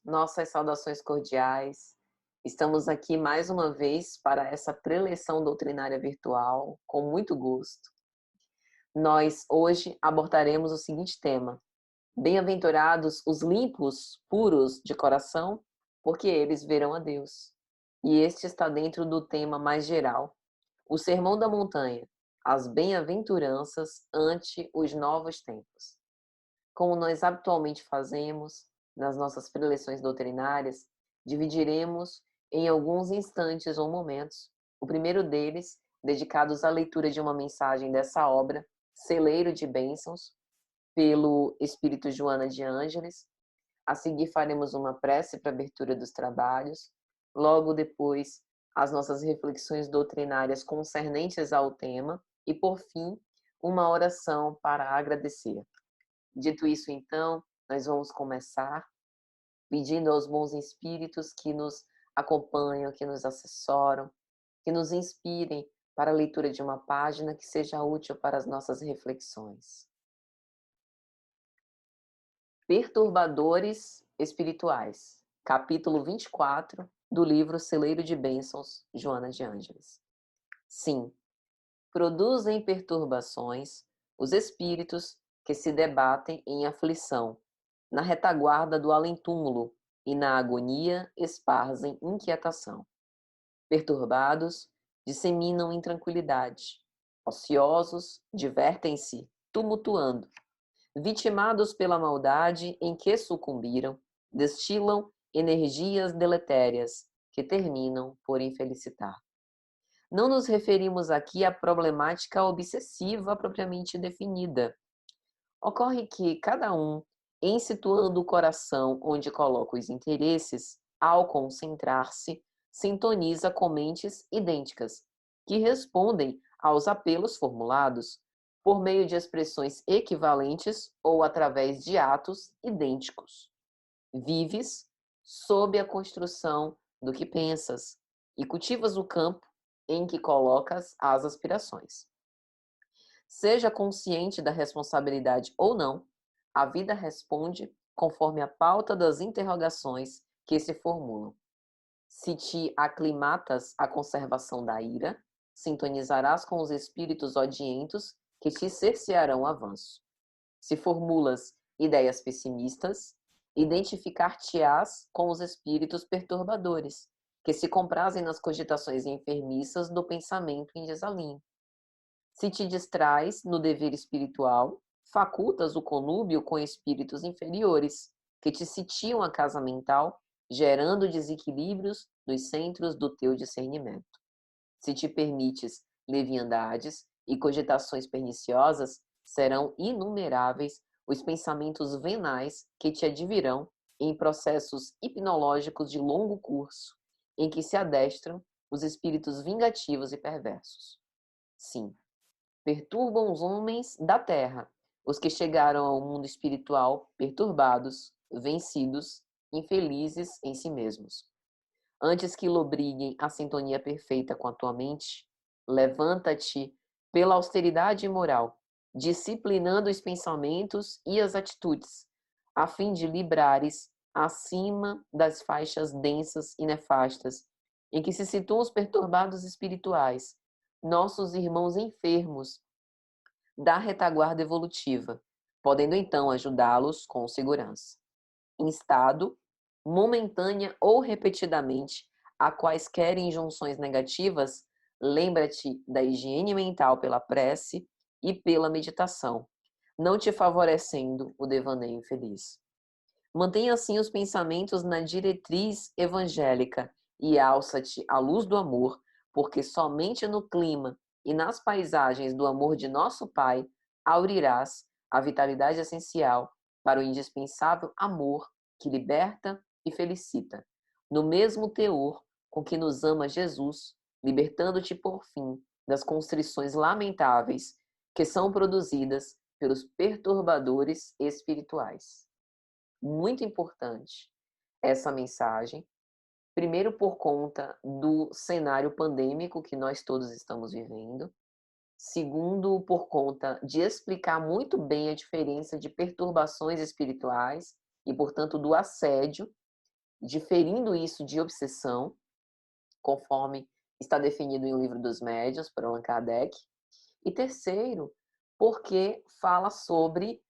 Nossas saudações cordiais. Estamos aqui mais uma vez para essa preleção doutrinária virtual, com muito gosto. Nós hoje abordaremos o seguinte tema: Bem-aventurados os limpos, puros de coração, porque eles verão a Deus. E este está dentro do tema mais geral, o Sermão da Montanha, as bem-aventuranças ante os novos tempos. Como nós habitualmente fazemos nas nossas preleções doutrinárias, dividiremos em alguns instantes ou momentos. O primeiro deles, dedicados à leitura de uma mensagem dessa obra, Celeiro de Bênçãos, pelo Espírito Joana de Ângeles. A seguir faremos uma prece para a abertura dos trabalhos. Logo depois, as nossas reflexões doutrinárias concernentes ao tema. E, por fim, uma oração para agradecer. Dito isso, então, nós vamos começar pedindo aos bons espíritos que nos acompanham, que nos assessoram, que nos inspirem para a leitura de uma página que seja útil para as nossas reflexões. Perturbadores espirituais, capítulo 24 do livro Celeiro de Bênçãos, Joana de Ângeles. Sim, produzem perturbações os espíritos que se debatem em aflição, na retaguarda do além-túmulo, e na agonia esparzem inquietação. Perturbados, disseminam intranquilidade. Ociosos, divertem-se, tumultuando. Vitimados pela maldade em que sucumbiram, destilam energias deletérias que terminam por infelicitar. Não nos referimos aqui à problemática obsessiva propriamente definida. Ocorre que cada um, em situando o coração onde coloca os interesses, ao concentrar-se, sintoniza com mentes idênticas, que respondem aos apelos formulados por meio de expressões equivalentes ou através de atos idênticos. Vives sob a construção do que pensas e cultivas o campo em que colocas as aspirações. Seja consciente da responsabilidade ou não, a vida responde conforme a pauta das interrogações que se formulam. Se te aclimatas à conservação da ira, sintonizarás com os espíritos odientos que te cercearão o avanço. Se formulas ideias pessimistas, identificar-te-ás com os espíritos perturbadores, que se comprazem nas cogitações enfermiças do pensamento em desalinho. Se te distrais no dever espiritual, facultas o conúbio com espíritos inferiores, que te sitiam a casa mental, gerando desequilíbrios nos centros do teu discernimento. Se te permites leviandades e cogitações perniciosas, serão inumeráveis os pensamentos venais que te advirão em processos hipnológicos de longo curso, em que se adestram os espíritos vingativos e perversos. Sim, perturbam os homens da terra, os que chegaram ao mundo espiritual perturbados, vencidos, infelizes em si mesmos. Antes que lobriguem a sintonia perfeita com a tua mente, levanta-te pela austeridade moral, disciplinando os pensamentos e as atitudes, a fim de librares acima das faixas densas e nefastas em que se situam os perturbados espirituais, nossos irmãos enfermos da retaguarda evolutiva, podendo então ajudá-los com segurança. Instado, momentânea ou repetidamente, a quaisquer injunções negativas, lembra-te da higiene mental pela prece e pela meditação, não te favorecendo o devaneio infeliz. Mantenha assim os pensamentos na diretriz evangélica e alça-te à luz do amor, porque somente no clima e nas paisagens do amor de nosso Pai aurirás a vitalidade essencial para o indispensável amor que liberta e felicita, no mesmo teor com que nos ama Jesus, libertando-te por fim das constrições lamentáveis que são produzidas pelos perturbadores espirituais. Muito importante essa mensagem, primeiro por conta do cenário pandêmico que nós todos estamos vivendo, segundo por conta de explicar muito bem a diferença de perturbações espirituais e, portanto, do assédio diferindo isso de obsessão, conforme está definido em O Livro dos Médiuns, por Allan Kardec. E terceiro, porque fala sobre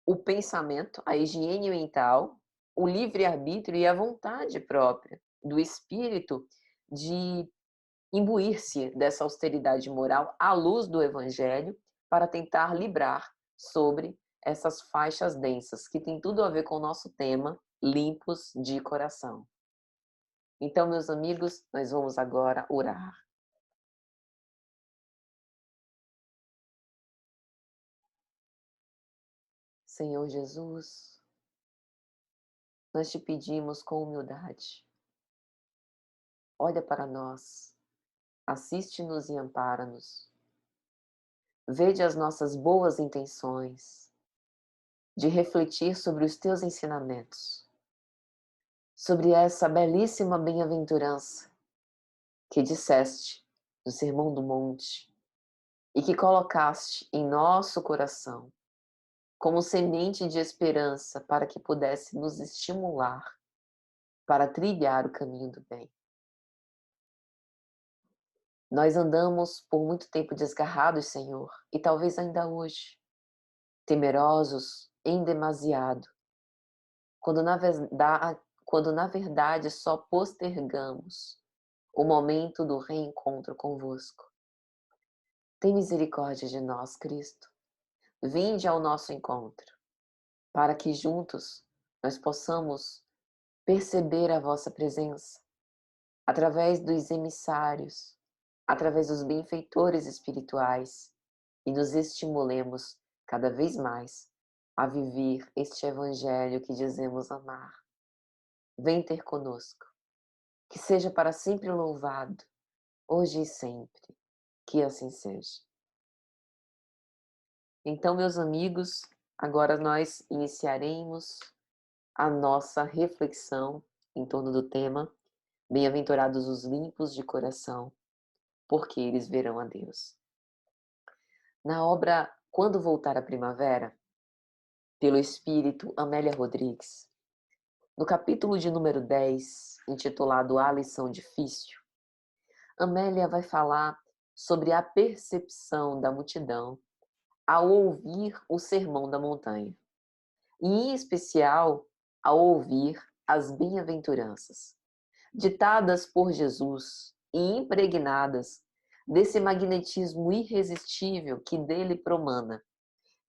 o pensamento, a higiene mental, o livre-arbítrio e a vontade própria do espírito de imbuir-se dessa austeridade moral à luz do Evangelho para tentar livrar sobre essas faixas densas, que tem tudo a ver com o nosso tema, limpos de coração. Então, meus amigos, nós vamos agora orar. Senhor Jesus, nós te pedimos com humildade. Olha para nós, assiste-nos e ampara-nos. Vede as nossas boas intenções de refletir sobre os teus ensinamentos, sobre essa belíssima bem-aventurança que disseste no Sermão do Monte e que colocaste em nosso coração como semente de esperança para que pudesse nos estimular para trilhar o caminho do bem. Nós andamos por muito tempo desgarrados, Senhor, e talvez ainda hoje, temerosos em demasiado, quando na verdade só postergamos o momento do reencontro convosco. Tem misericórdia de nós, Cristo. Vinde ao nosso encontro, para que juntos nós possamos perceber a vossa presença, através dos emissários, através dos benfeitores espirituais, e nos estimulemos cada vez mais a viver este Evangelho que dizemos amar. Vem ter conosco, que seja para sempre louvado, hoje e sempre, que assim seja. Então, meus amigos, agora nós iniciaremos a nossa reflexão em torno do tema Bem-aventurados os limpos de coração, porque eles verão a Deus. Na obra Quando Voltar a Primavera, pelo espírito Amélia Rodrigues, no capítulo de número 10, intitulado A Lição Difícil, Amélia vai falar sobre a percepção da multidão ao ouvir o Sermão da Montanha, e em especial ao ouvir as bem-aventuranças, ditadas por Jesus e impregnadas desse magnetismo irresistível que dele promana,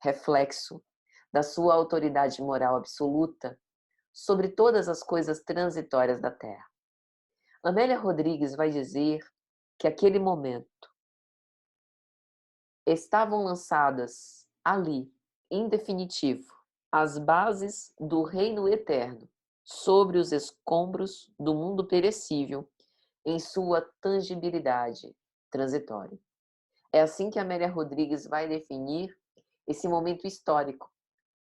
reflexo da sua autoridade moral absoluta sobre todas as coisas transitórias da Terra. Amélia Rodrigues vai dizer que aquele momento estavam lançadas ali, em definitivo, as bases do reino eterno sobre os escombros do mundo perecível em sua tangibilidade transitória. É assim que Amélia Rodrigues vai definir esse momento histórico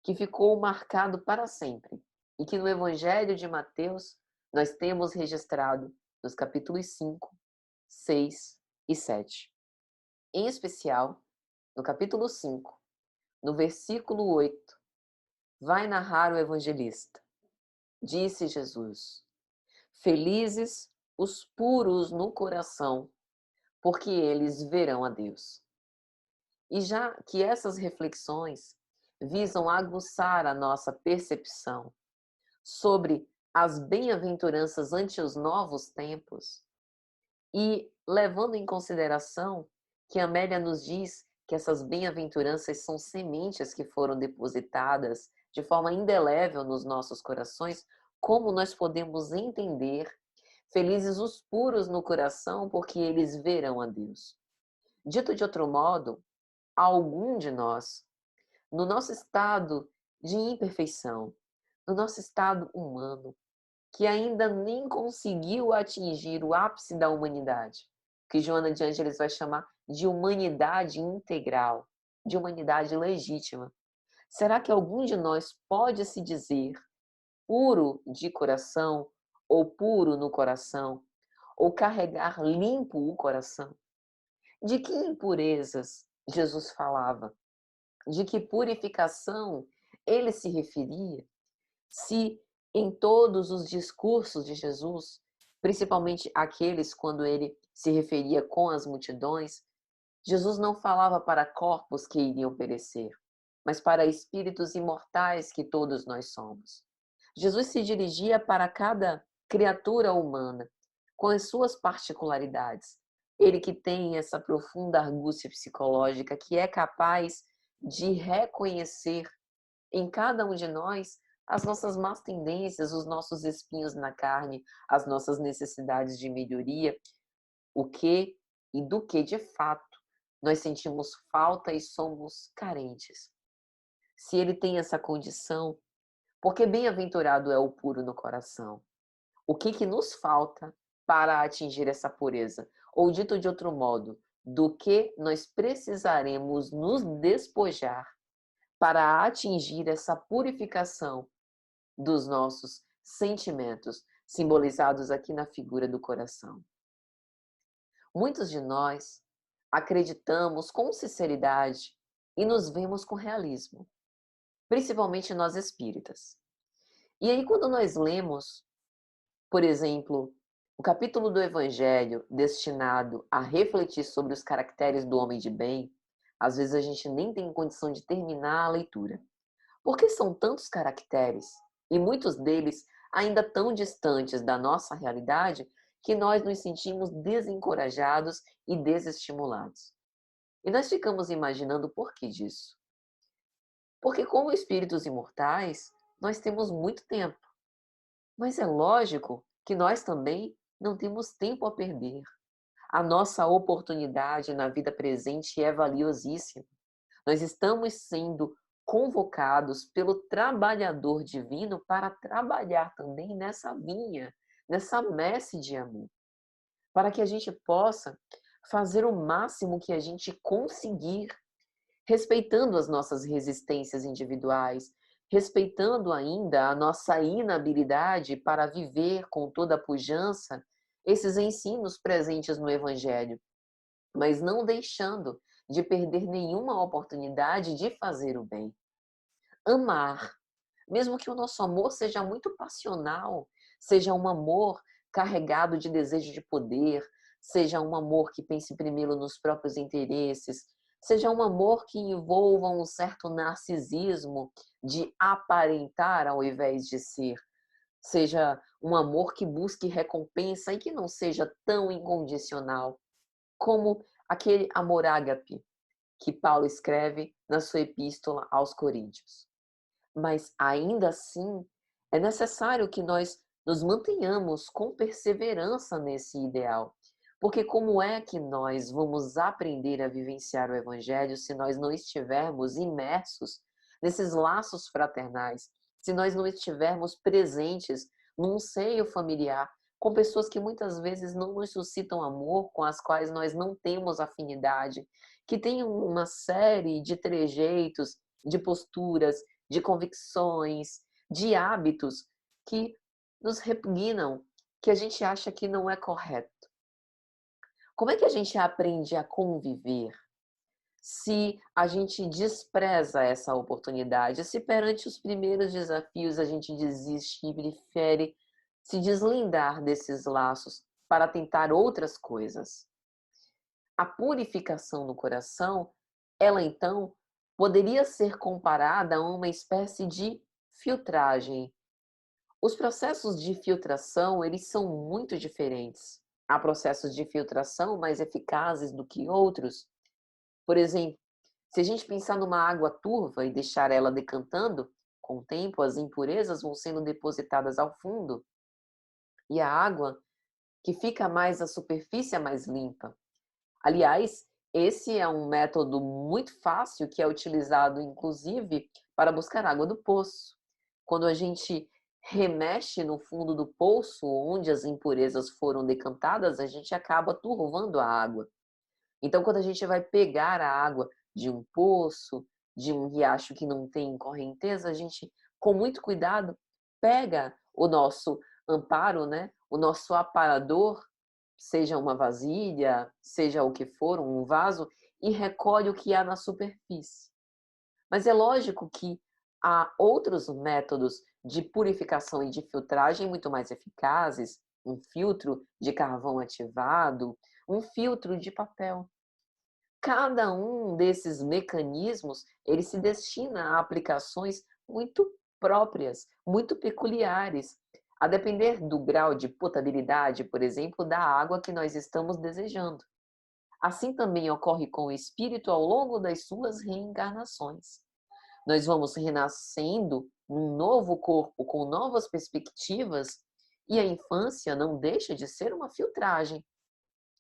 que ficou marcado para sempre e que no Evangelho de Mateus nós temos registrado nos capítulos 5, 6 e 7. Em especial, no capítulo 5, no versículo 8, vai narrar o evangelista. Disse Jesus: Felizes os puros no coração, porque eles verão a Deus. E já que essas reflexões visam aguçar a nossa percepção sobre as bem-aventuranças ante os novos tempos, e levando em consideração que Amélia nos diz que essas bem-aventuranças são sementes que foram depositadas de forma indelével nos nossos corações, como nós podemos entender felizes os puros no coração, porque eles verão a Deus? Dito de outro modo, algum de nós, no nosso estado de imperfeição, no nosso estado humano, que ainda nem conseguiu atingir o ápice da humanidade, que Joana de Ângeles vai chamar de humanidade integral, de humanidade legítima. Será que algum de nós pode se dizer puro de coração, ou puro no coração, ou carregar limpo o coração? De que impurezas Jesus falava? De que purificação ele se referia? Se Em todos os discursos de Jesus, principalmente aqueles quando ele se referia com as multidões, Jesus não falava para corpos que iriam perecer, mas para espíritos imortais que todos nós somos. Jesus se dirigia para cada criatura humana, com as suas particularidades. Ele que tem essa profunda argúcia psicológica, que é capaz de reconhecer em cada um de nós as nossas más tendências, os nossos espinhos na carne, as nossas necessidades de melhoria, o que e do que de fato nós sentimos falta e somos carentes. Se ele tem essa condição, porque bem-aventurado é o puro no coração. O que nos falta para atingir essa pureza? Ou dito de outro modo, do que nós precisaremos nos despojar para atingir essa purificação dos nossos sentimentos, simbolizados aqui na figura do coração. Muitos de nós acreditamos com sinceridade e nos vemos com realismo, principalmente nós espíritas. E aí, quando nós lemos, por exemplo, o capítulo do Evangelho destinado a refletir sobre os caracteres do homem de bem, às vezes a gente nem tem condição de terminar a leitura. Porque são tantos caracteres, e muitos deles ainda tão distantes da nossa realidade, que nós nos sentimos desencorajados e desestimulados. E nós ficamos imaginando o porquê disso. Porque, como espíritos imortais, nós temos muito tempo. Mas é lógico que nós também não temos tempo a perder. A nossa oportunidade na vida presente é valiosíssima. Nós estamos sendo convocados pelo trabalhador divino para trabalhar também nessa vinha, nessa messe de amor, para que a gente possa fazer o máximo que a gente conseguir, respeitando as nossas resistências individuais, respeitando ainda a nossa inabilidade para viver com toda a pujança esses ensinos presentes no Evangelho, mas não deixando de perder nenhuma oportunidade de fazer o bem. Amar, mesmo que o nosso amor seja muito passional, seja um amor carregado de desejo de poder, seja um amor que pense primeiro nos próprios interesses, seja um amor que envolva um certo narcisismo de aparentar ao invés de ser, seja um amor que busque recompensa e que não seja tão incondicional, como aquele amor ágape que Paulo escreve na sua epístola aos Coríntios. Mas ainda assim, é necessário que nós nos mantenhamos com perseverança nesse ideal. Porque como é que nós vamos aprender a vivenciar o Evangelho se nós não estivermos imersos nesses laços fraternais, se nós não estivermos presentes num seio familiar, com pessoas que muitas vezes não nos suscitam amor, com as quais nós não temos afinidade, que têm uma série de trejeitos, de posturas, de convicções, de hábitos que nos repugnam, que a gente acha que não é correto. Como é que a gente aprende a conviver se a gente despreza essa oportunidade, se perante os primeiros desafios a gente desiste e prefere se deslindar desses laços para tentar outras coisas? A purificação no coração, ela então poderia ser comparada a uma espécie de filtragem. Os processos de filtração, eles são muito diferentes. Há processos de filtração mais eficazes do que outros. Por exemplo, se a gente pensar numa água turva e deixar ela decantando, com o tempo as impurezas vão sendo depositadas ao fundo e a água que fica mais à superfície é mais limpa. Aliás, esse é um método muito fácil que é utilizado, inclusive, para buscar água do poço. Quando a gente remexe no fundo do poço, onde as impurezas foram decantadas, a gente acaba turvando a água. Então, quando a gente vai pegar a água de um poço, de um riacho que não tem correnteza, a gente, com muito cuidado, pega o nosso amparo, né? O nosso aparador, seja uma vasilha, seja o que for, um vaso, e recolhe o que há na superfície. Mas é lógico que há outros métodos de purificação e de filtragem muito mais eficazes, um filtro de carvão ativado, um filtro de papel. Cada um desses mecanismos, ele se destina a aplicações muito próprias, muito peculiares, a depender do grau de potabilidade, por exemplo, da água que nós estamos desejando. Assim também ocorre com o espírito ao longo das suas reencarnações. Nós vamos renascendo num novo corpo com novas perspectivas, e a infância não deixa de ser uma filtragem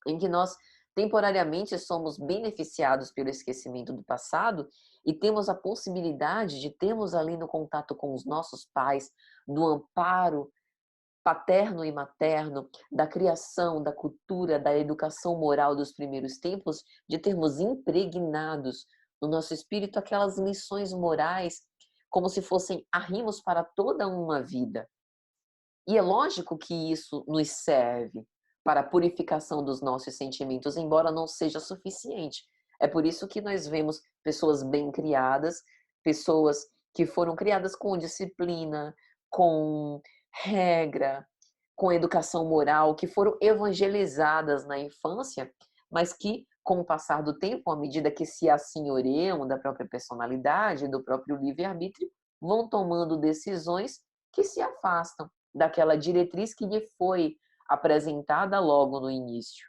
em que nós temporariamente somos beneficiados pelo esquecimento do passado e temos a possibilidade de termos ali no contato com os nossos pais, do amparo paterno e materno, da criação, da cultura, da educação moral dos primeiros tempos, de termos impregnados no nosso espírito aquelas lições morais como se fossem arrimos para toda uma vida. E é lógico que isso nos serve para a purificação dos nossos sentimentos, embora não seja suficiente. É por isso que nós vemos pessoas bem criadas, pessoas que foram criadas com disciplina, com regra, com educação moral, que foram evangelizadas na infância, mas que, com o passar do tempo, à medida que se assenhoreiam da própria personalidade, do próprio livre-arbítrio, vão tomando decisões que se afastam daquela diretriz que lhe foi apresentada logo no início.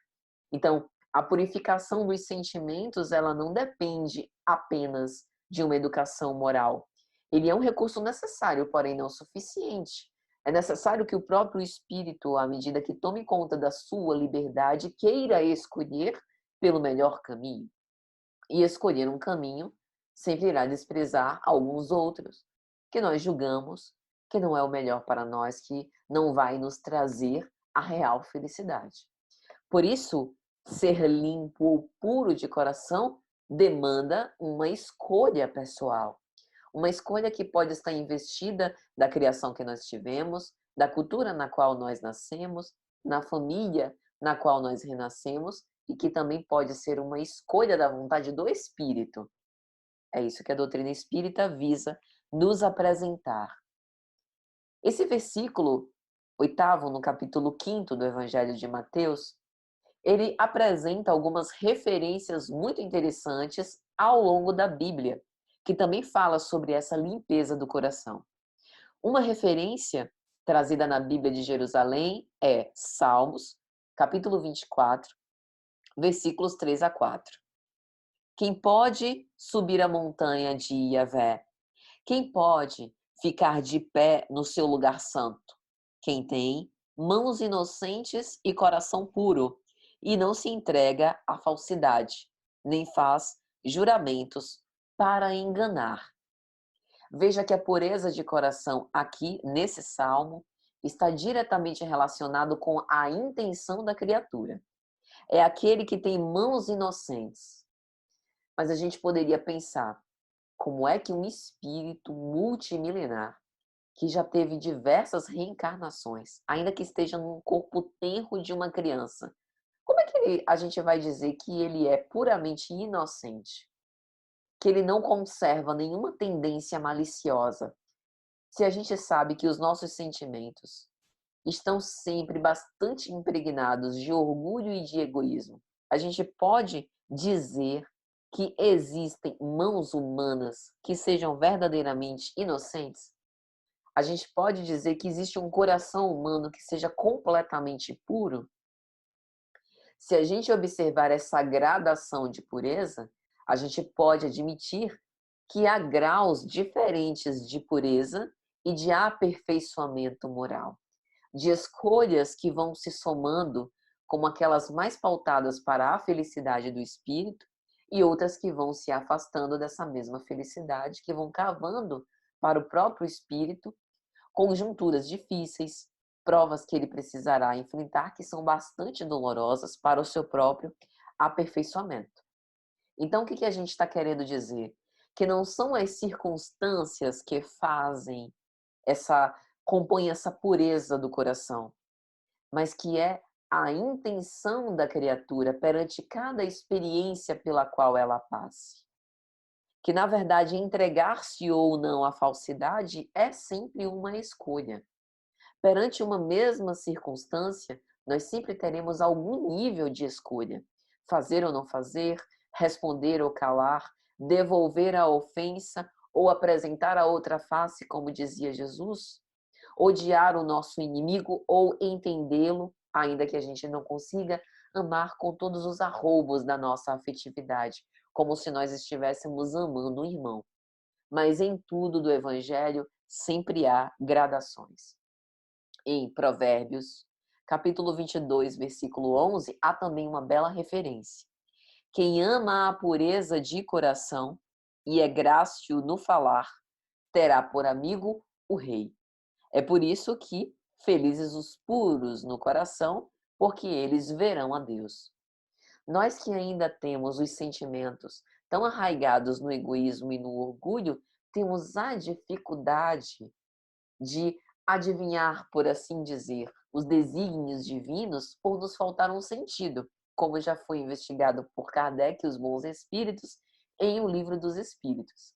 Então, a purificação dos sentimentos, ela não depende apenas de uma educação moral. Ele é um recurso necessário, porém não suficiente. É necessário que o próprio espírito, à medida que tome conta da sua liberdade, queira escolher pelo melhor caminho. E escolher um caminho sempre irá desprezar alguns outros, que nós julgamos que não é o melhor para nós, que não vai nos trazer a real felicidade. Por isso, ser limpo ou puro de coração demanda uma escolha pessoal. Uma escolha que pode estar investida da criação que nós tivemos, da cultura na qual nós nascemos, na família na qual nós renascemos, e que também pode ser uma escolha da vontade do espírito. É isso que a doutrina espírita visa nos apresentar. Esse versículo, oitavo, no capítulo 5º do Evangelho de Mateus, ele apresenta algumas referências muito interessantes ao longo da Bíblia, que também fala sobre essa limpeza do coração. Uma referência trazida na Bíblia de Jerusalém é Salmos, capítulo 24, versículos 3 a 4. Quem pode subir a montanha de Yahvé? Quem pode ficar de pé no seu lugar santo? Quem tem mãos inocentes e coração puro, e não se entrega à falsidade, nem faz juramentos para enganar. Veja que a pureza de coração aqui, nesse salmo, está diretamente relacionado com a intenção da criatura. É aquele que tem mãos inocentes. Mas a gente poderia pensar, como é que um espírito multimilenar, que já teve diversas reencarnações, ainda que esteja num corpo tenro de uma criança, como é que a gente vai dizer que ele é puramente inocente? Que ele não conserva nenhuma tendência maliciosa? Se a gente sabe que os nossos sentimentos estão sempre bastante impregnados de orgulho e de egoísmo, a gente pode dizer que existem mãos humanas que sejam verdadeiramente inocentes? A gente pode dizer que existe um coração humano que seja completamente puro? Se a gente observar essa gradação de pureza, a gente pode admitir que há graus diferentes de pureza e de aperfeiçoamento moral, de escolhas que vão se somando, como aquelas mais pautadas para a felicidade do espírito, e outras que vão se afastando dessa mesma felicidade, que vão cavando para o próprio espírito conjunturas difíceis, provas que ele precisará enfrentar que são bastante dolorosas para o seu próprio aperfeiçoamento. Então, o que a gente está querendo dizer? Que não são as circunstâncias que fazem compõem essa pureza do coração, mas que é a intenção da criatura perante cada experiência pela qual ela passe. que, na verdade, entregar-se ou não à falsidade é sempre uma escolha. Perante uma mesma circunstância, nós sempre teremos algum nível de escolha. Fazer ou não fazer, responder ou calar, devolver a ofensa ou apresentar a outra face, como dizia Jesus, odiar o nosso inimigo ou entendê-lo, ainda que a gente não consiga, amar com todos os arroubos da nossa afetividade, como se nós estivéssemos amando um irmão. Mas em tudo do Evangelho sempre há gradações. Em Provérbios, capítulo 22, versículo 11, há também uma bela referência. Quem ama a pureza de coração e é grácil no falar, terá por amigo o rei. É por isso que felizes os puros no coração, porque eles verão a Deus. Nós que ainda temos os sentimentos tão arraigados no egoísmo e no orgulho, temos a dificuldade de adivinhar, por assim dizer, os desígnios divinos por nos faltar um sentido, como já foi investigado por Kardec e os bons espíritos em O Livro dos Espíritos.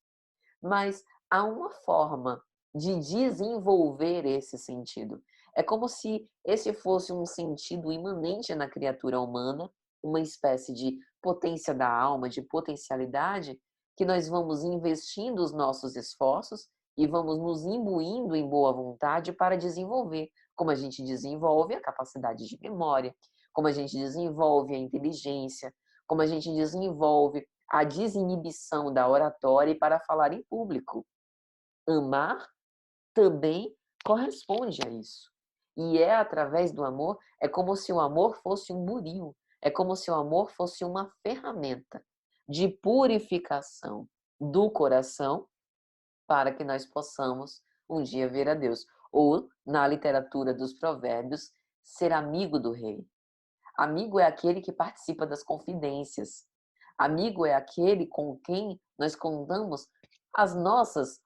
Mas há uma forma de desenvolver esse sentido. É como se esse fosse um sentido imanente na criatura humana, uma espécie de potência da alma, de potencialidade, que nós vamos investindo os nossos esforços e vamos nos imbuindo em boa vontade para desenvolver, como a gente desenvolve a capacidade de memória, como a gente desenvolve a inteligência, como a gente desenvolve a desinibição da oratória e para falar em público. Amar também corresponde a isso. E é através do amor, é como se o amor fosse um buril, é como se o amor fosse uma ferramenta de purificação do coração para que nós possamos um dia ver a Deus. Ou, na literatura dos provérbios, ser amigo do rei. Amigo é aquele que participa das confidências. Amigo é aquele com quem nós contamos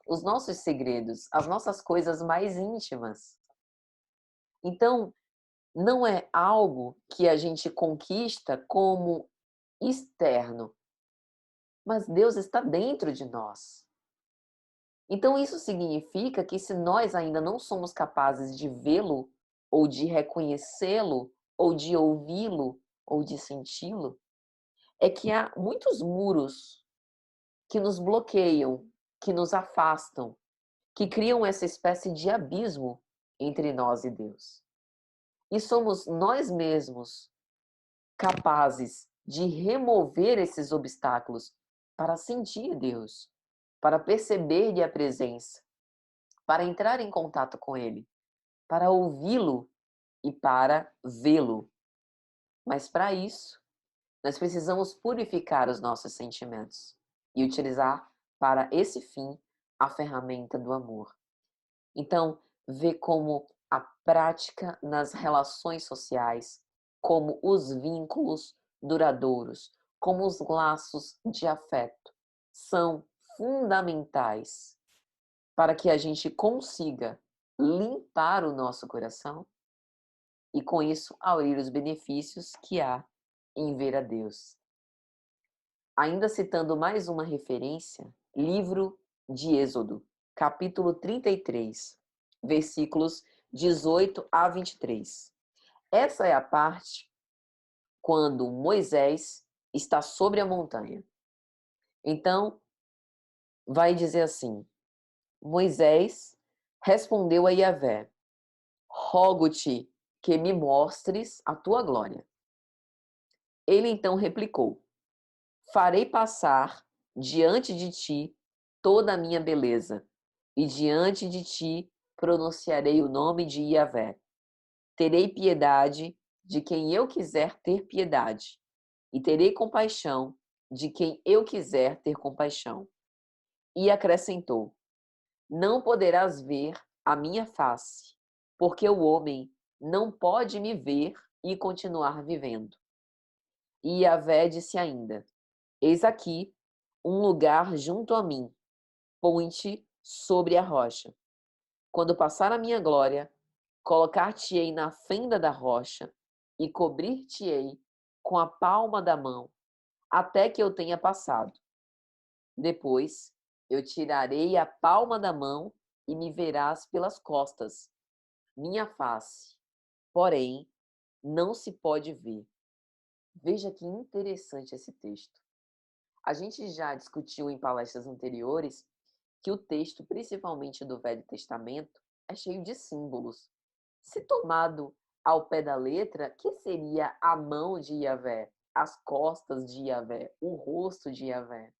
os nossos segredos, as nossas coisas mais íntimas. Então, não é algo que a gente conquista como externo, mas Deus está dentro de nós. Então, isso significa que se nós ainda não somos capazes de vê-lo, ou de reconhecê-lo, ou de ouvi-lo, ou de senti-lo, é que há muitos muros que nos bloqueiam, que nos afastam, que criam essa espécie de abismo entre nós e Deus. E somos nós mesmos capazes de remover esses obstáculos para sentir Deus, para perceber-lhe a presença, para entrar em contato com Ele, para ouvi-lo e para vê-lo. Mas para isso, nós precisamos purificar os nossos sentimentos e utilizar para esse fim a ferramenta do amor. Então, vê como a prática nas relações sociais, como os vínculos duradouros, como os laços de afeto são fundamentais para que a gente consiga limpar o nosso coração e, com isso, aurir os benefícios que há em ver a Deus. Ainda citando mais uma referência, livro de Êxodo, capítulo 33, versículos 18 a 23. Essa é a parte quando Moisés está sobre a montanha. Então, vai dizer assim: Moisés respondeu a Yahvé: rogo-te que me mostres a tua glória. Ele então replicou: farei passar diante de ti toda a minha beleza, e diante de ti pronunciarei o nome de Yahvé. Terei piedade de quem eu quiser ter piedade, e terei compaixão de quem eu quiser ter compaixão. E acrescentou: não poderás ver a minha face, porque o homem não pode me ver e continuar vivendo. E Yahvé disse ainda: eis aqui um lugar junto a mim, põe-te sobre a rocha. Quando passar a minha glória, colocar-te-ei na fenda da rocha e cobrir-te-ei com a palma da mão, até que eu tenha passado. Depois eu tirarei a palma da mão e me verás pelas costas, minha face, porém, não se pode ver. Veja que interessante esse texto. A gente já discutiu em palestras anteriores que o texto, principalmente do Velho Testamento, é cheio de símbolos. Se tomado ao pé da letra, que seria a mão de Yahvé, as costas de Yahvé, o rosto de Yahvé,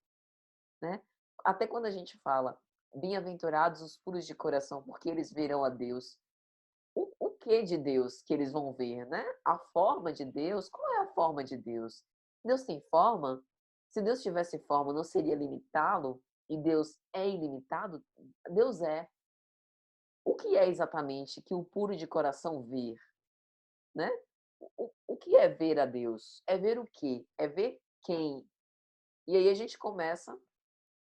né? Até quando a gente fala, bem-aventurados os puros de coração, porque eles verão a Deus. O que de Deus que eles vão ver, né? A forma de Deus, qual é a forma de Deus? Deus tem forma? Se Deus tivesse forma, não seria limitá-lo? E Deus é ilimitado? Deus é. O que é exatamente que o puro de coração vê, né? O que é ver a Deus? É ver o quê? É ver quem? E aí a gente começa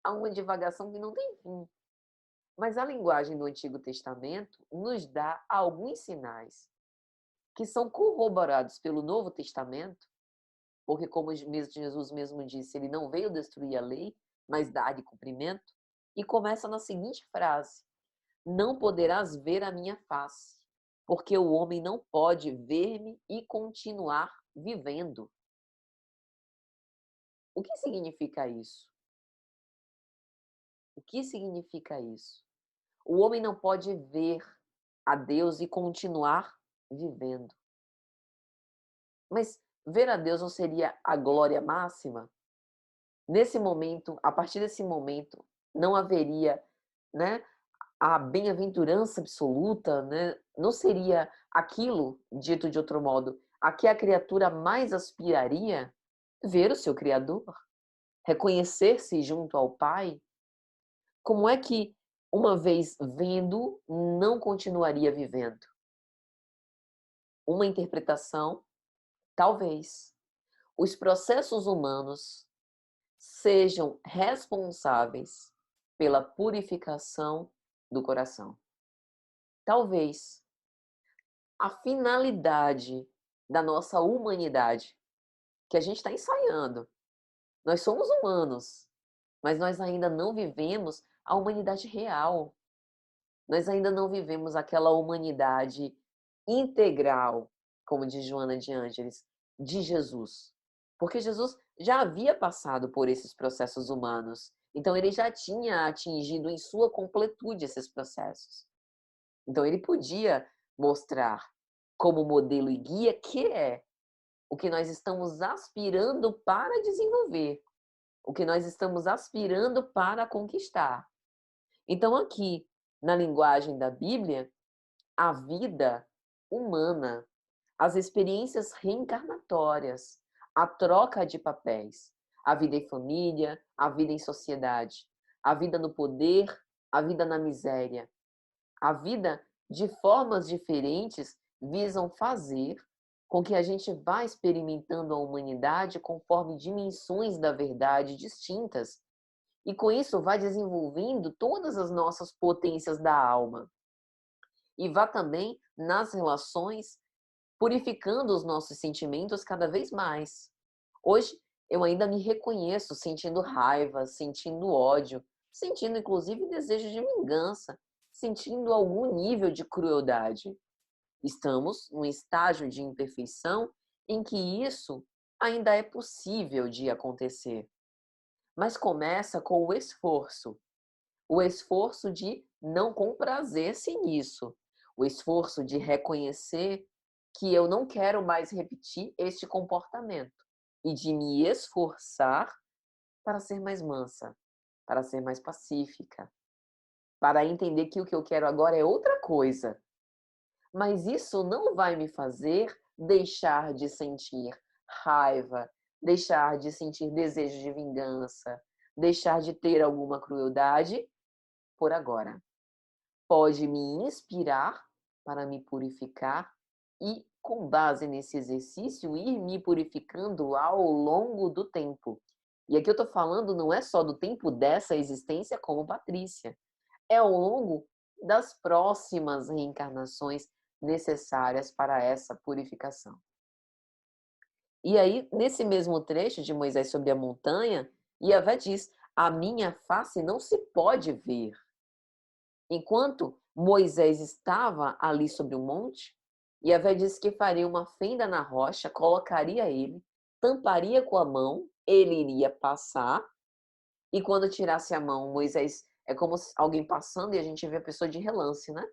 a uma divagação que não tem fim. Mas a linguagem do Antigo Testamento nos dá alguns sinais que são corroborados pelo Novo Testamento, porque como Jesus mesmo disse, ele não veio destruir a lei, mas dar de cumprimento, e começa na seguinte frase: não poderás ver a minha face, porque o homem não pode ver-me e continuar vivendo. O que significa isso? O que significa isso? O homem não pode ver a Deus e continuar vivendo. Mas ver a Deus não seria a glória máxima? Nesse momento, a partir desse momento, não haveria, né, a bem-aventurança absoluta, né? Não seria aquilo, dito de outro modo, a que a criatura mais aspiraria? Ver o seu Criador? Reconhecer-se junto ao Pai? Como é que, uma vez vendo, não continuaria vivendo? Uma interpretação, talvez. Os processos humanos sejam responsáveis pela purificação do coração. Talvez a finalidade da nossa humanidade, que a gente está ensaiando. Nós somos humanos, mas nós ainda não vivemos a humanidade real. Nós ainda não vivemos aquela humanidade integral, como diz Joana de Ângeles, de Jesus. Porque Jesus já havia passado por esses processos humanos. Então, ele já tinha atingido em sua completude esses processos. Então, ele podia mostrar como modelo e guia que é o que nós estamos aspirando para desenvolver, o que nós estamos aspirando para conquistar. Então, aqui, na linguagem da Bíblia, a vida humana, as experiências reencarnatórias, a troca de papéis, a vida em família, a vida em sociedade, a vida no poder, a vida na miséria, a vida de formas diferentes visam fazer com que a gente vá experimentando a humanidade conforme dimensões da verdade distintas e com isso vá desenvolvendo todas as nossas potências da alma e vá também nas relações purificando os nossos sentimentos cada vez mais. Hoje eu ainda me reconheço sentindo raiva, sentindo ódio, sentindo inclusive desejo de vingança, sentindo algum nível de crueldade. Estamos num estágio de imperfeição em que isso ainda é possível de acontecer. Mas começa com o esforço de não comprazer-se nisso, o esforço de reconhecer que eu não quero mais repetir este comportamento e de me esforçar para ser mais mansa, para ser mais pacífica, para entender que o que eu quero agora é outra coisa. Mas isso não vai me fazer deixar de sentir raiva, deixar de sentir desejo de vingança, deixar de ter alguma crueldade por agora. Pode me inspirar para me purificar e, com base nesse exercício, ir me purificando ao longo do tempo. E aqui eu estou falando não é só do tempo dessa existência como Patrícia, é ao longo das próximas reencarnações necessárias para essa purificação. E aí, nesse mesmo trecho de Moisés sobre a montanha, Yahvé diz: a minha face não se pode ver. Enquanto Moisés estava ali sobre o monte, Yahvé disse que faria uma fenda na rocha, colocaria ele, tamparia com a mão, ele iria passar, e quando tirasse a mão, Moisés, é como alguém passando e a gente vê a pessoa de relance, né?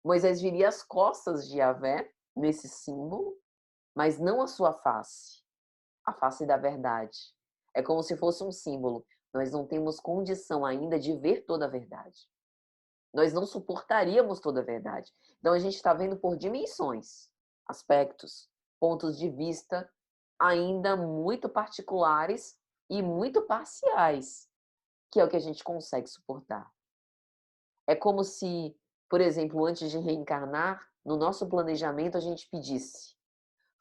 Moisés viria as costas de Yahvé, nesse símbolo, mas não a sua face, a face da verdade. É como se fosse um símbolo. Nós não temos condição ainda de ver toda a verdade. Nós não suportaríamos toda a verdade. Então a gente está vendo por dimensões, aspectos, pontos de vista ainda muito particulares e muito parciais, que é o que a gente consegue suportar. É como se, por exemplo, antes de reencarnar, no nosso planejamento a gente pedisse: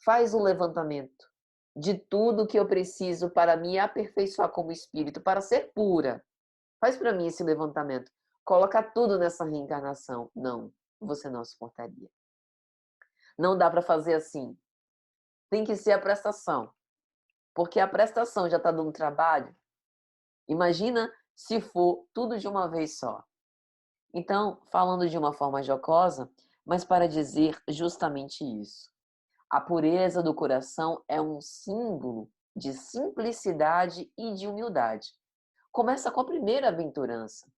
faz o levantamento de tudo que eu preciso para me aperfeiçoar como espírito, para ser pura. Faz para mim esse levantamento. Coloca tudo nessa reencarnação. Não, você não suportaria. Não dá para fazer assim. Tem que ser a prestação. Porque a prestação já está dando trabalho. Imagina se for tudo de uma vez só. Então, falando de uma forma jocosa, mas para dizer justamente isso. A pureza do coração é um símbolo de simplicidade e de humildade. Começa com a primeira aventurança.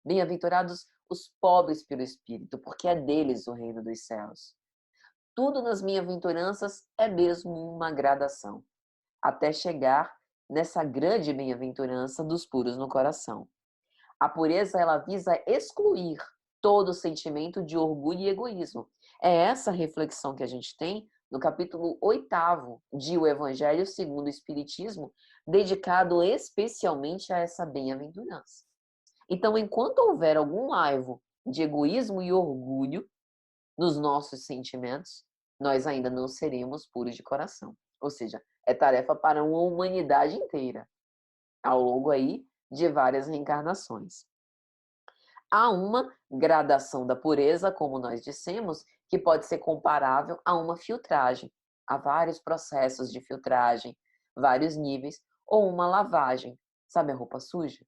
Bem-aventurados os pobres pelo espírito, porque é deles o reino dos céus. Tudo nas bem-aventuranças é mesmo uma gradação, até chegar nessa grande bem-aventurança dos puros no coração. A pureza, ela visa excluir todo sentimento de orgulho e egoísmo. É essa reflexão que a gente tem no capítulo 8º de O Evangelho segundo o Espiritismo, dedicado especialmente a essa bem-aventurança. Então, enquanto houver algum laivo de egoísmo e orgulho nos nossos sentimentos, nós ainda não seremos puros de coração. Ou seja, é tarefa para uma humanidade inteira, ao longo aí de várias reencarnações. Há uma gradação da pureza, como nós dissemos, que pode ser comparável a uma filtragem. Há vários processos de filtragem, vários níveis, ou uma lavagem. Sabe a roupa suja?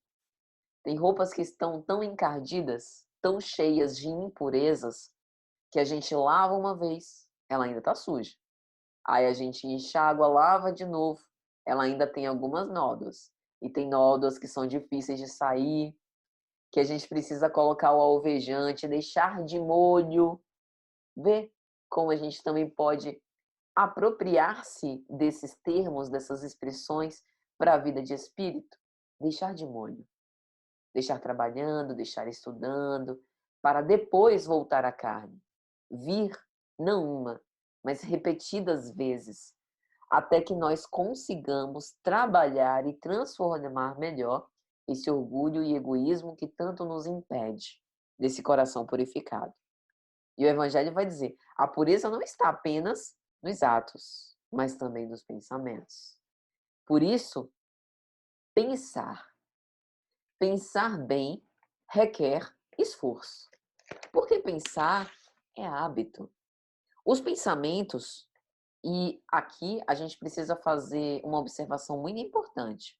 Tem roupas que estão tão encardidas, tão cheias de impurezas, que a gente lava uma vez, ela ainda está suja. Aí a gente enxágua, lava de novo, ela ainda tem algumas nódoas. E tem nódoas que são difíceis de sair, que a gente precisa colocar o alvejante, deixar de molho. Vê como a gente também pode apropriar-se desses termos, dessas expressões para a vida de espírito? Deixar de molho. Deixar trabalhando, deixar estudando, para depois voltar à carne. Vir, não uma, mas repetidas vezes, até que nós consigamos trabalhar e transformar melhor esse orgulho e egoísmo que tanto nos impede desse coração purificado. E o Evangelho vai dizer: a pureza não está apenas nos atos, mas também nos pensamentos. Por isso, pensar. Pensar bem requer esforço, porque pensar é hábito. Os pensamentos, e aqui a gente precisa fazer uma observação muito importante.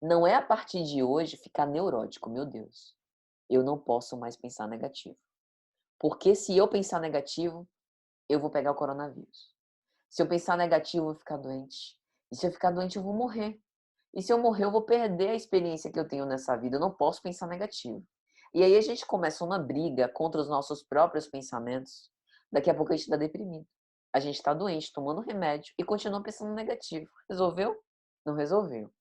Não é a partir de hoje ficar neurótico, meu Deus. Eu não posso mais pensar negativo. Porque se eu pensar negativo, eu vou pegar o coronavírus. Se eu pensar negativo, eu vou ficar doente. E se eu ficar doente, eu vou morrer. E se eu morrer, eu vou perder a experiência que eu tenho nessa vida. Eu não posso pensar negativo. E aí a gente começa uma briga contra os nossos próprios pensamentos. Daqui a pouco a gente está deprimido. A gente está doente, tomando remédio e continua pensando negativo. Resolveu? Não resolveu.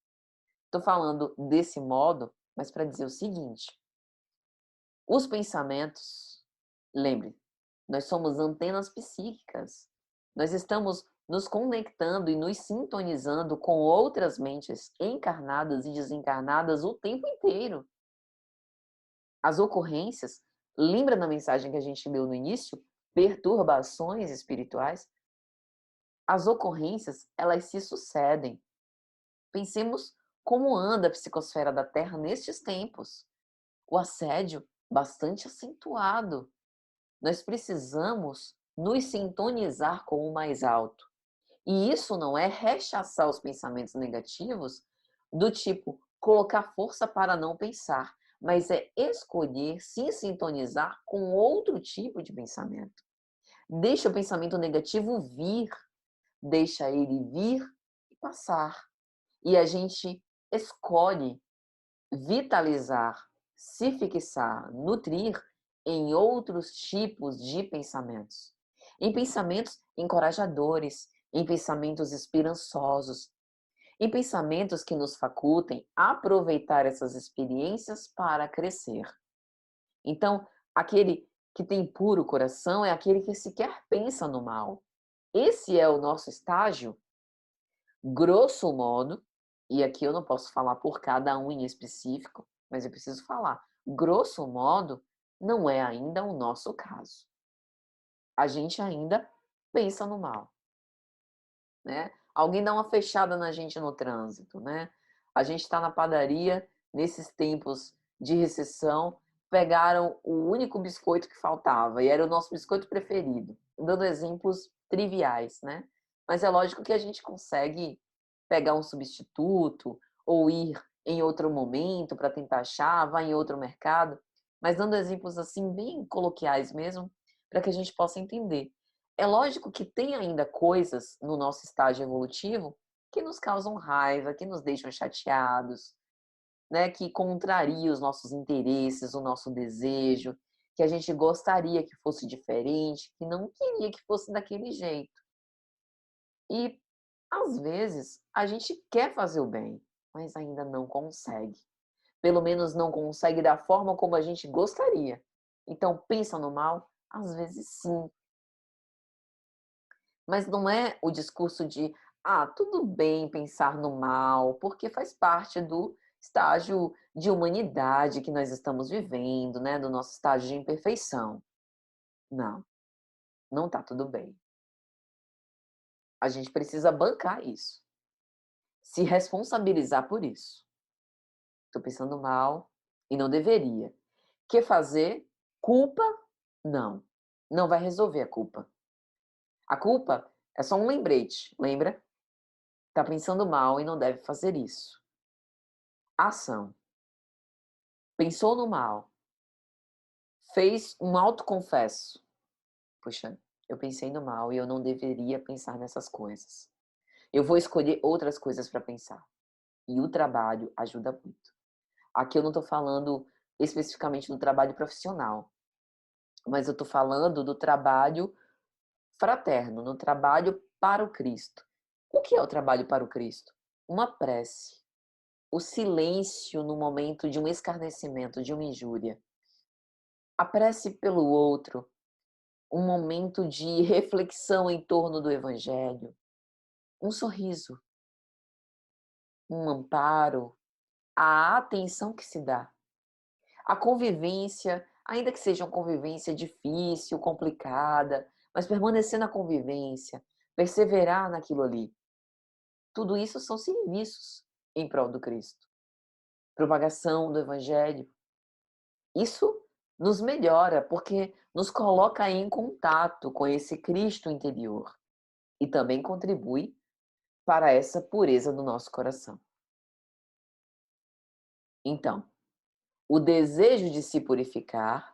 Estou falando desse modo, mas para dizer o seguinte: os pensamentos, lembre, nós somos antenas psíquicas. Nós estamos nos conectando e nos sintonizando com outras mentes encarnadas e desencarnadas o tempo inteiro. As ocorrências, lembra da mensagem que a gente leu no início? Perturbações espirituais. As ocorrências, elas se sucedem. Pensemos como anda a psicosfera da Terra nestes tempos. O assédio bastante acentuado. Nós precisamos nos sintonizar com o mais alto. E isso não é rechaçar os pensamentos negativos do tipo, colocar força para não pensar, mas é escolher se sintonizar com outro tipo de pensamento. Deixa o pensamento negativo vir, deixa ele vir e passar. E a gente escolhe vitalizar, se fixar, nutrir em outros tipos de pensamentos. Em pensamentos encorajadores, em pensamentos esperançosos, em pensamentos que nos facultem aproveitar essas experiências para crescer. Então, aquele que tem puro coração é aquele que sequer pensa no mal. Esse é o nosso estágio, grosso modo, e aqui eu não posso falar por cada um em específico, mas eu preciso falar. Grosso modo, não é ainda o nosso caso. A gente ainda pensa no mal, né? Alguém dá uma fechada na gente no trânsito, né? A gente está na padaria, nesses tempos de recessão, pegaram o único biscoito que faltava, e era o nosso biscoito preferido. Dando exemplos triviais, né? Mas é lógico que a gente consegue pegar um substituto ou ir em outro momento para tentar achar, vai em outro mercado, mas dando exemplos assim bem coloquiais mesmo, para que a gente possa entender. É lógico que tem ainda coisas no nosso estágio evolutivo que nos causam raiva, que nos deixam chateados, né, que contraria os nossos interesses, o nosso desejo, que a gente gostaria que fosse diferente, que não queria que fosse daquele jeito. E às vezes a gente quer fazer o bem, mas ainda não consegue. Pelo menos não consegue da forma como a gente gostaria. Então pensa no mal? Às vezes sim, mas não é o discurso de: "Ah, tudo bem pensar no mal, porque faz parte do estágio de humanidade que nós estamos vivendo, né, do nosso estágio de imperfeição". Não, não tá tudo bem. A gente precisa bancar isso, se responsabilizar por isso. Tô pensando mal e não deveria. Que fazer? Culpa? Não, não vai resolver a culpa. A culpa é só um lembrete, lembra? Tá pensando mal e não deve fazer isso. Ação. Pensou no mal, fez um autoconfesso. Puxa, eu pensei no mal e eu não deveria pensar nessas coisas. Eu vou escolher outras coisas para pensar. E o trabalho ajuda muito. Aqui eu não estou falando especificamente do trabalho profissional, mas eu estou falando do trabalho fraterno, no trabalho para o Cristo. O que é o trabalho para o Cristo? Uma prece, o silêncio no momento de um escarnecimento, de uma injúria, a prece pelo outro, um momento de reflexão em torno do evangelho, um sorriso, um amparo, a atenção que se dá, a convivência, ainda que seja uma convivência difícil, complicada, mas permanecer na convivência, perseverar naquilo ali. Tudo isso são serviços em prol do Cristo. Propagação do evangelho. Isso nos melhora, porque nos coloca em contato com esse Cristo interior e também contribui para essa pureza do nosso coração. Então, o desejo de se purificar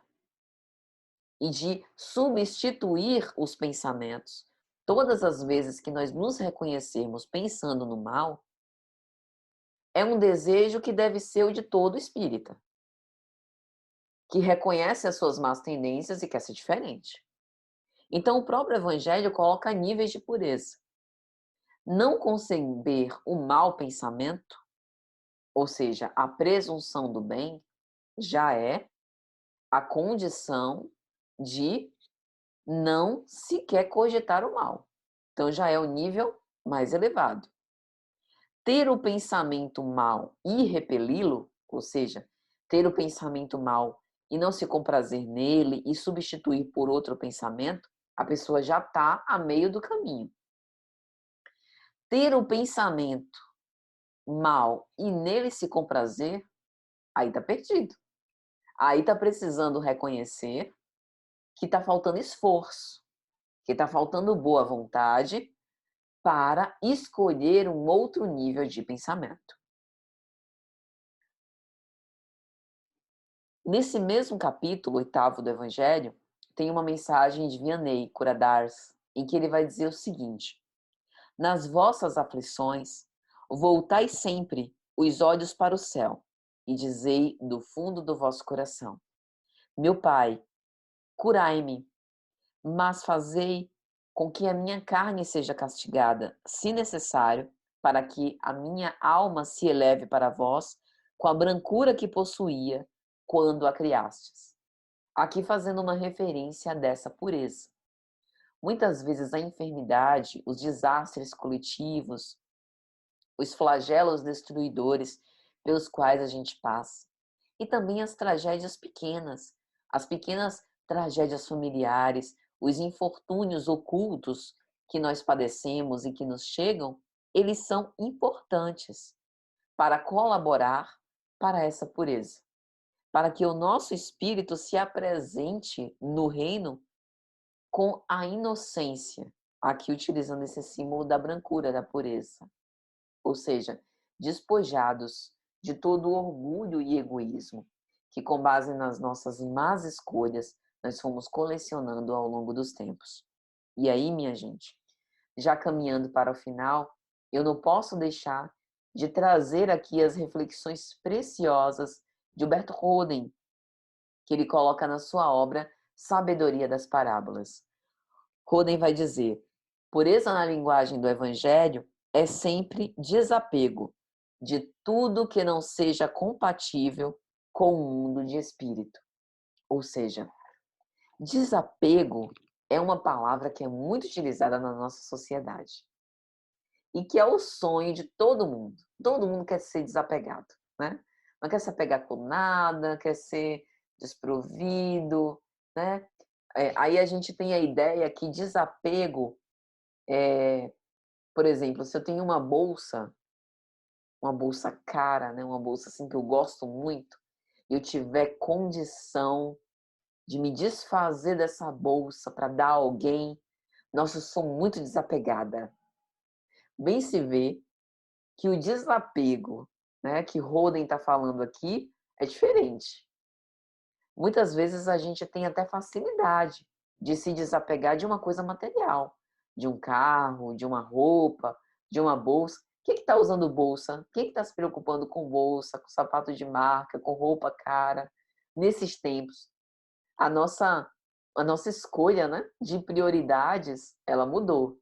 e de substituir os pensamentos, todas as vezes que nós nos reconhecermos pensando no mal, é um desejo que deve ser o de todo espírita, que reconhece as suas más tendências e quer ser diferente. Então, o próprio Evangelho coloca níveis de pureza. Não conceber o mau pensamento, ou seja, a presunção do bem, já é a condição de não sequer cogitar o mal. Então já é o nível mais elevado. Ter o pensamento mal e repeli-lo, ou seja, ter o pensamento mal e não se comprazer nele e substituir por outro pensamento, a pessoa já está a meio do caminho. Ter o pensamento mal e nele se comprazer, aí está perdido. Aí está precisando reconhecer que está faltando esforço, que está faltando boa vontade para escolher um outro nível de pensamento. Nesse mesmo capítulo, 8º do Evangelho, tem uma mensagem de Vianney Curadars, em que ele vai dizer o seguinte: nas vossas aflições, voltai sempre os olhos para o céu e dizei do fundo do vosso coração: meu Pai, curai-me, mas fazei com que a minha carne seja castigada, se necessário, para que a minha alma se eleve para vós com a brancura que possuía quando a criastes. Aqui fazendo uma referência dessa pureza. Muitas vezes a enfermidade, os desastres coletivos, os flagelos destruidores pelos quais a gente passa, e também as pequenas tragédias familiares, os infortúnios ocultos que nós padecemos e que nos chegam, eles são importantes para colaborar para essa pureza, para que o nosso espírito se apresente no reino com a inocência, aqui utilizando esse símbolo da brancura, da pureza, ou seja, despojados de todo o orgulho e egoísmo que, com base nas nossas más escolhas, nós fomos colecionando ao longo dos tempos. E aí, minha gente, já caminhando para o final, eu não posso deixar de trazer aqui as reflexões preciosas de Humberto Roden, que ele coloca na sua obra Sabedoria das Parábolas. Roden vai dizer: pureza na linguagem do Evangelho é sempre desapego de tudo que não seja compatível com o mundo de espírito. Ou seja, desapego é uma palavra que é muito utilizada na nossa sociedade e que é o sonho de todo mundo. Todo mundo quer ser desapegado, né? Não quer se apegar com nada, quer ser desprovido, né? Aí a gente tem a ideia que desapego por exemplo, se eu tenho uma bolsa cara, né, uma bolsa assim que eu gosto muito, e eu tiver condição de me desfazer dessa bolsa para dar a alguém, nossa, eu sou muito desapegada. Bem se vê que o desapego, né, que Roden está falando aqui, é diferente. Muitas vezes a gente tem até facilidade de se desapegar de uma coisa material, de um carro, de uma roupa, de uma bolsa. Quem que está usando bolsa? Quem que está se preocupando com bolsa, com sapato de marca, com roupa cara? Nesses tempos, a nossa a nossa escolha, né, de prioridades, ela mudou.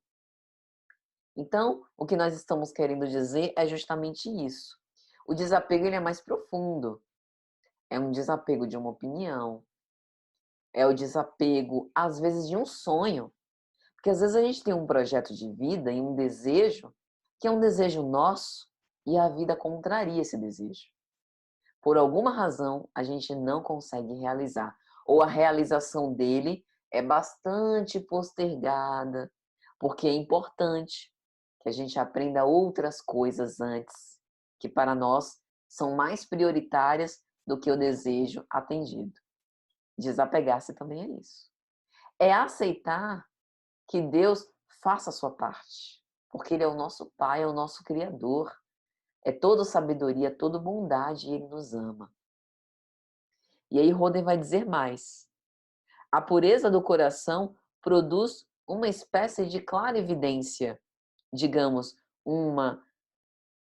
Então, o que nós estamos querendo dizer é justamente isso. O desapego ele é mais profundo. É um desapego de uma opinião, é o desapego, às vezes, de um sonho. Porque às vezes a gente tem um projeto de vida e um desejo, que é um desejo nosso, e a vida contraria esse desejo. Por alguma razão, a gente não consegue realizar. Ou a realização dele é bastante postergada, porque é importante que a gente aprenda outras coisas antes, que para nós são mais prioritárias do que o desejo atendido. Desapegar-se também é isso. É aceitar que Deus faça a sua parte, porque Ele é o nosso Pai, é o nosso Criador, é toda sabedoria, toda bondade e Ele nos ama. E aí Roden vai dizer mais. A pureza do coração produz uma espécie de clarividência, digamos, uma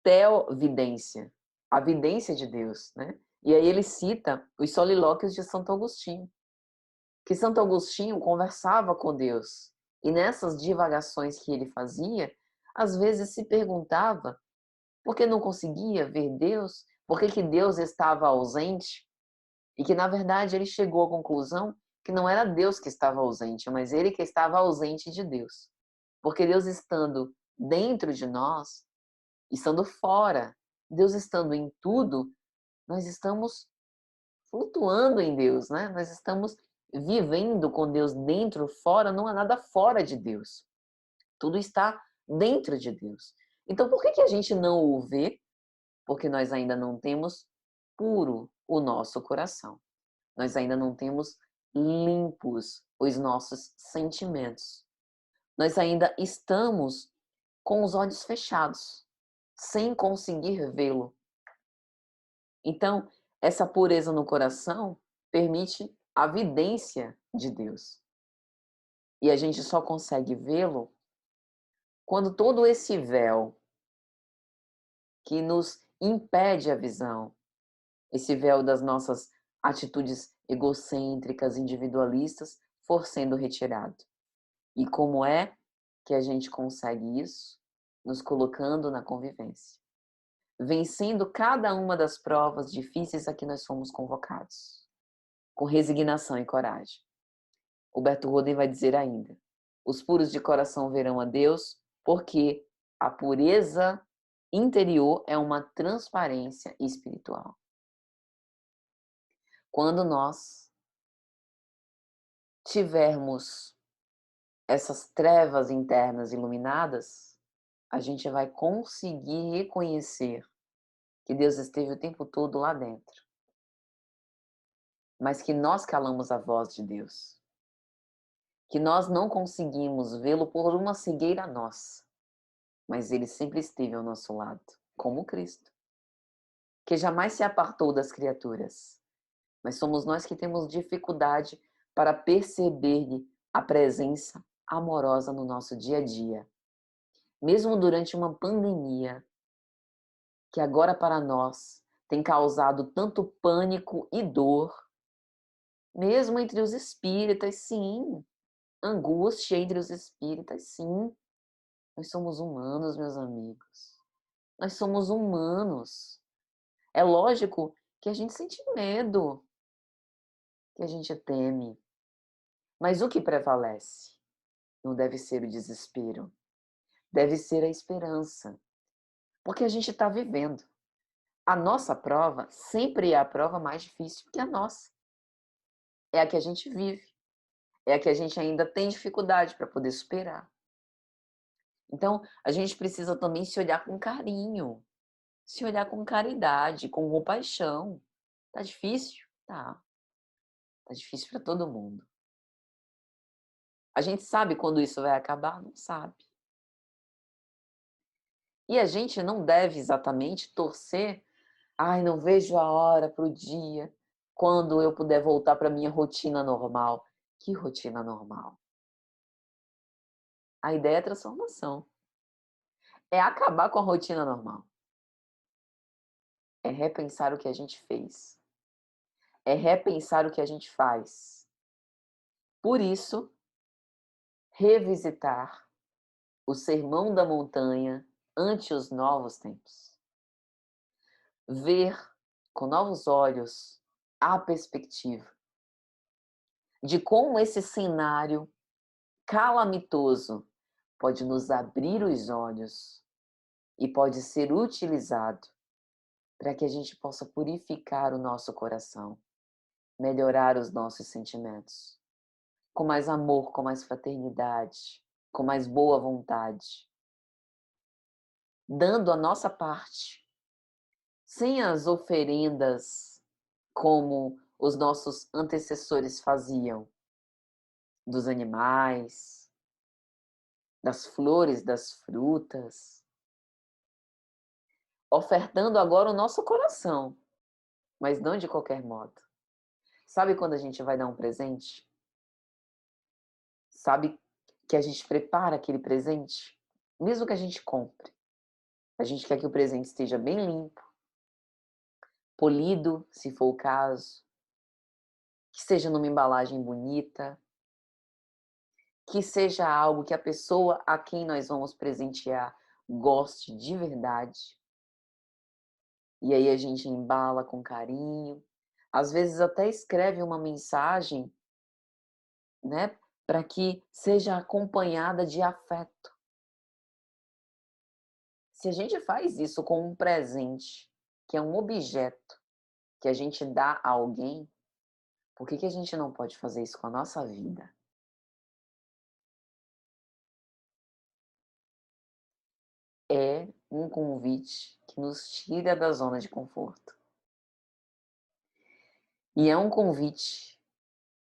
teovidência, a vidência de Deus, né? E aí ele cita os solilóquios de Santo Agostinho, que Santo Agostinho conversava com Deus. E nessas divagações que ele fazia, às vezes se perguntava por que não conseguia ver Deus, por que Deus estava ausente, e que na verdade ele chegou à conclusão que não era Deus que estava ausente, mas ele que estava ausente de Deus. Porque Deus estando dentro de nós, estando fora, Deus estando em tudo, nós estamos flutuando em Deus, né? Nós estamos vivendo com Deus dentro, fora, não há nada fora de Deus. Tudo está dentro de Deus. Então, por que a gente não o vê? Porque nós ainda não temos puro o nosso coração. Nós ainda não temos limpos os nossos sentimentos. Nós ainda estamos com os olhos fechados, sem conseguir vê-lo. Então, essa pureza no coração permite a vidência de Deus. E a gente só consegue vê-lo quando todo esse véu que nos impede a visão, esse véu das nossas atitudes egocêntricas, individualistas, for sendo retirado. E como é que a gente consegue isso? Nos colocando na convivência, vencendo cada uma das provas difíceis a que nós fomos convocados, com resignação e coragem. Huberto Roden vai dizer ainda: os puros de coração verão a Deus, porque a pureza interior é uma transparência espiritual. Quando nós tivermos essas trevas internas iluminadas, a gente vai conseguir reconhecer que Deus esteve o tempo todo lá dentro, mas que nós calamos a voz de Deus, que nós não conseguimos vê-lo por uma cegueira nossa, mas ele sempre esteve ao nosso lado, como Cristo, que jamais se apartou das criaturas, mas somos nós que temos dificuldade para perceber-lhe a presença amorosa no nosso dia a dia. Mesmo durante uma pandemia, que agora para nós tem causado tanto pânico e dor, mesmo entre os espíritas, sim, angústia entre os espíritas, sim. Nós somos humanos, meus amigos. Nós somos humanos. É lógico que a gente sente medo, que a gente teme. Mas o que prevalece não deve ser o desespero, deve ser a esperança. Porque a gente está vivendo. A nossa prova sempre é a prova mais difícil que a nossa. É a que a gente vive. É a que a gente ainda tem dificuldade para poder superar. Então, a gente precisa também se olhar com carinho, se olhar com caridade, com compaixão. Tá difícil? Tá. Tá difícil para todo mundo. A gente sabe quando isso vai acabar? Não sabe. E a gente não deve exatamente torcer, ai, não vejo a hora para o dia quando eu puder voltar para minha rotina normal. Que rotina normal? A ideia é transformação. É acabar com a rotina normal. É repensar o que a gente fez. É repensar o que a gente faz. Por isso, revisitar o Sermão da Montanha ante os novos tempos. Ver com novos olhos a perspectiva de como esse cenário calamitoso pode nos abrir os olhos e pode ser utilizado para que a gente possa purificar o nosso coração, melhorar os nossos sentimentos, com mais amor, com mais fraternidade, com mais boa vontade, dando a nossa parte, sem as oferendas como os nossos antecessores faziam, dos animais, das flores, das frutas, ofertando agora o nosso coração, mas não de qualquer modo. Sabe quando a gente vai dar um presente? Sabe que a gente prepara aquele presente? Mesmo que a gente compre. A gente quer que o presente esteja bem limpo, polido, se for o caso, que seja numa embalagem bonita, que seja algo que a pessoa a quem nós vamos presentear goste de verdade. E aí a gente embala com carinho, às vezes até escreve uma mensagem, né, para que seja acompanhada de afeto. Se a gente faz isso com um presente, que é um objeto que a gente dá a alguém, por que a gente não pode fazer isso com a nossa vida? É um convite que nos tira da zona de conforto. E é um convite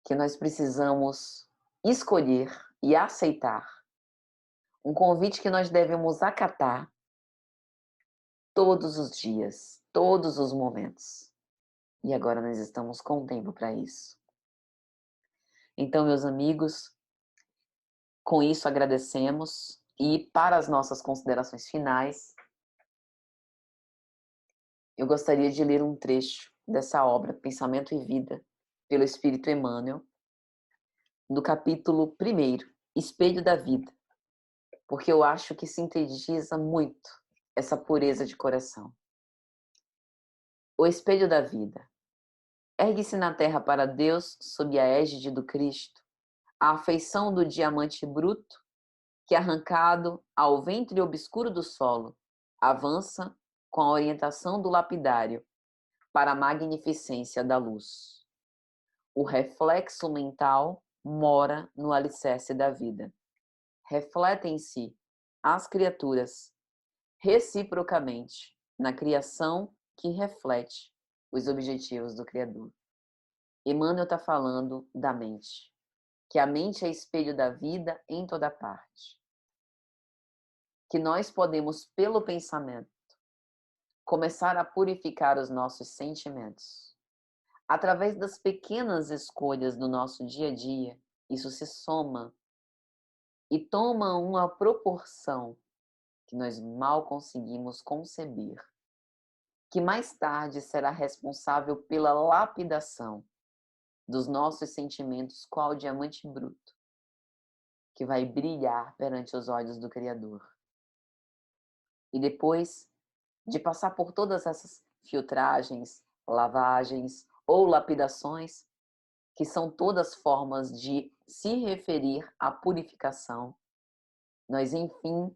que nós precisamos escolher e aceitar. Um convite que nós devemos acatar todos os dias, todos os momentos. E agora nós estamos com tempo para isso. Então, meus amigos, com isso agradecemos e para as nossas considerações finais, eu gostaria de ler um trecho dessa obra, Pensamento e Vida, pelo Espírito Emmanuel, do capítulo 1º, Espelho da Vida, porque eu acho que sintetiza muito essa pureza de coração. O espelho da vida. Ergue-se na terra para Deus, sob a égide do Cristo, a afeição do diamante bruto, que arrancado ao ventre obscuro do solo, avança com a orientação do lapidário para a magnificência da luz. O reflexo mental mora no alicerce da vida. Refletem-se as criaturas reciprocamente na criação que reflete os objetivos do Criador. Emmanuel está falando da mente, que a mente é espelho da vida em toda parte. Que nós podemos, pelo pensamento, começar a purificar os nossos sentimentos. Através das pequenas escolhas do nosso dia a dia, isso se soma e toma uma proporção que nós mal conseguimos conceber, que mais tarde será responsável pela lapidação dos nossos sentimentos, qual diamante bruto, que vai brilhar perante os olhos do Criador. E depois de passar por todas essas filtragens, lavagens ou lapidações, que são todas formas de se referir à purificação, nós, enfim,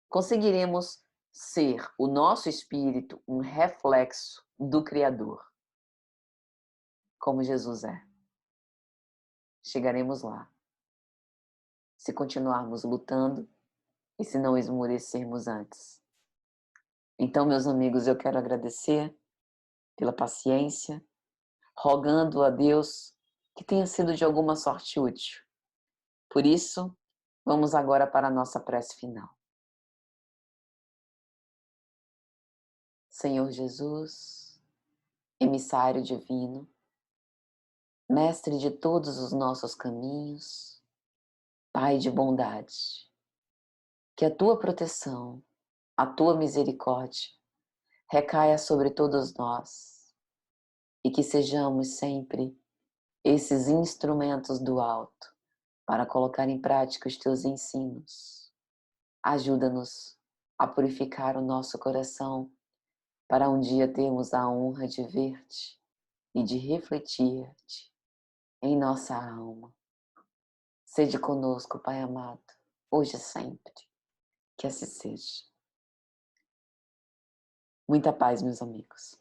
conseguiremos ser o nosso espírito um reflexo do Criador, como Jesus é. Chegaremos lá, se continuarmos lutando e se não esmorecermos antes. Então, meus amigos, eu quero agradecer pela paciência, rogando a Deus que tenha sido de alguma sorte útil. Por isso, vamos agora para a nossa prece final. Senhor Jesus, emissário divino, mestre de todos os nossos caminhos, Pai de bondade, que a tua proteção, a tua misericórdia recaia sobre todos nós e que sejamos sempre esses instrumentos do alto para colocar em prática os teus ensinos. Ajuda-nos a purificar o nosso coração para um dia termos a honra de ver-te e de refletir-te em nossa alma. Sede conosco, Pai amado, hoje e sempre. Que assim seja. Muita paz, meus amigos.